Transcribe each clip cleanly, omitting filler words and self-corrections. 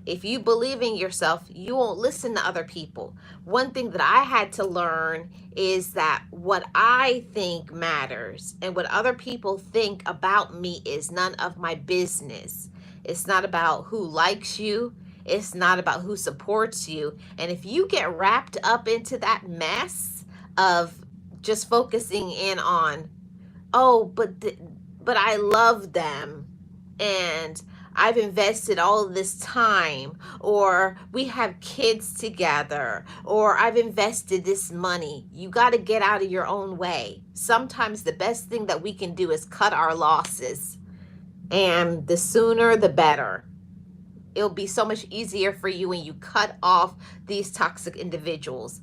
If you believe in yourself, you won't listen to other people. One thing that I had to learn is that what I think matters and what other people think about me is none of my business. It's not about who likes you. It's not about who supports you. And if you get wrapped up into that mess of just focusing in on, oh, but I love them, and I've invested all of this time, or we have kids together, or I've invested this money. You got to get out of your own way. Sometimes the best thing that we can do is cut our losses, and the sooner the better. It'll be so much easier for you when you cut off these toxic individuals.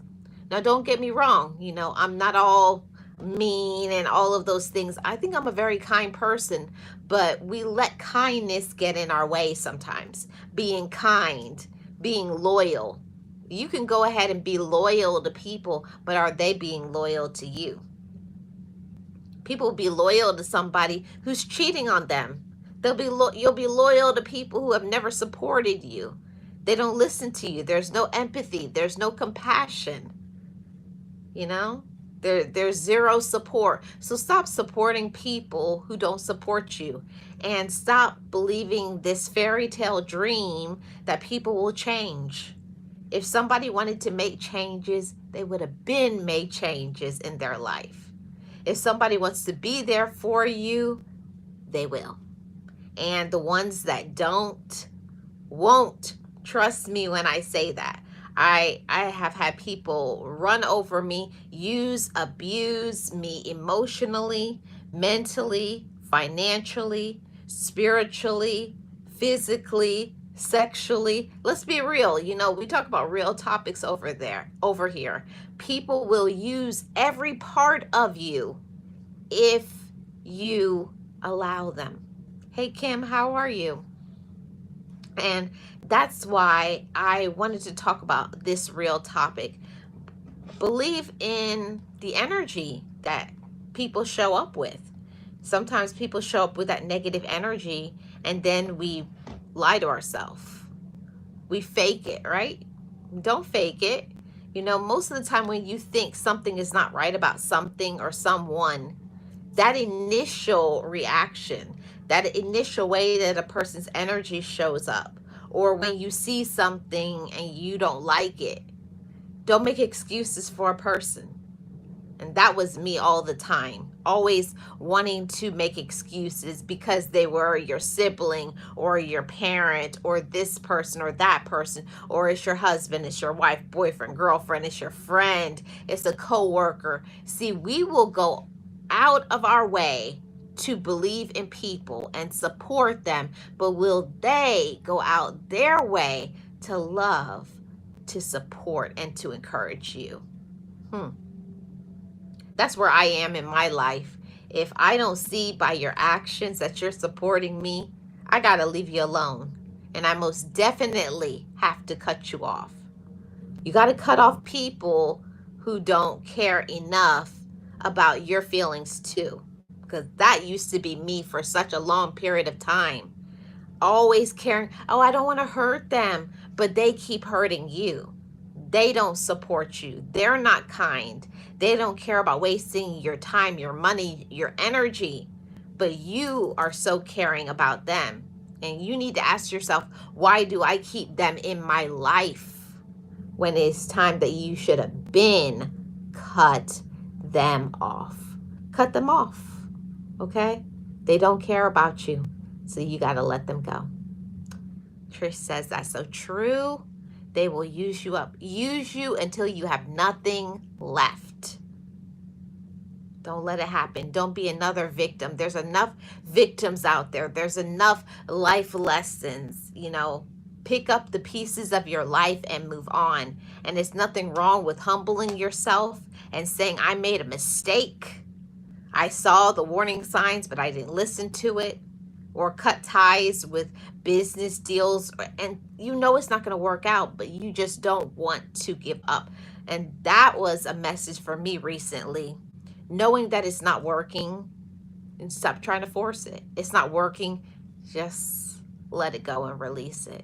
Now, don't get me wrong, I'm not all mean and all of those things. I think I'm a very kind person, but we let kindness get in our way sometimes. Being kind, being loyal. You can go ahead and be loyal to people, but are they being loyal to you? People will be loyal to somebody who's cheating on them. You'll be loyal to people who have never supported you. They don't listen to you. There's no empathy. There's no compassion. There's zero support. So stop supporting people who don't support you, and stop believing this fairy tale dream that people will change. If somebody wanted to make changes, they would have been made changes in their life. If somebody wants to be there for you, they will. And the ones that don't, won't. Trust me when I say that. I have had people run over me, abuse me emotionally, mentally, financially, spiritually, physically, sexually. Let's be real. We talk about real topics over here. People will use every part of you if you allow them. Hey, Kim, how are you? And that's why I wanted to talk about this real topic. Believe in the energy that people show up with. Sometimes people show up with that negative energy, and then we lie to ourselves. We fake it, right? Don't fake it. Most of the time when you think something is not right about something or someone, that initial reaction, that initial way that a person's energy shows up, or when you see something and you don't like it, don't make excuses for a person. And that was me all the time, always wanting to make excuses because they were your sibling or your parent or this person or that person, or it's your husband, it's your wife, boyfriend, girlfriend, it's your friend, it's a coworker. See, we will go out of our way to believe in people and support them, but will they go out their way to love, to support, and to encourage you? That's where I am in my life. If I don't see by your actions that you're supporting me, I gotta leave you alone. And I most definitely have to cut you off. You gotta cut off people who don't care enough about your feelings too. Because that used to be me for such a long period of time. Always caring, oh, I don't want to hurt them, but they keep hurting you. They don't support you. They're not kind. They don't care about wasting your time, your money, your energy. But you are so caring about them. And you need to ask yourself, why do I keep them in my life when it's time that you should have been cut them off? Cut them off. Okay? They don't care about you. So you got to let them go. Trish says that's so true. They will use you up. Use you until you have nothing left. Don't let it happen. Don't be another victim. There's enough victims out there. There's enough life lessons. Pick up the pieces of your life and move on. And there's nothing wrong with humbling yourself and saying, I made a mistake. I saw the warning signs, but I didn't listen to it. Or cut ties with business deals. And it's not going to work out, but you just don't want to give up. And that was a message for me recently. Knowing that it's not working, and stop trying to force it. It's not working. Just let it go and release it.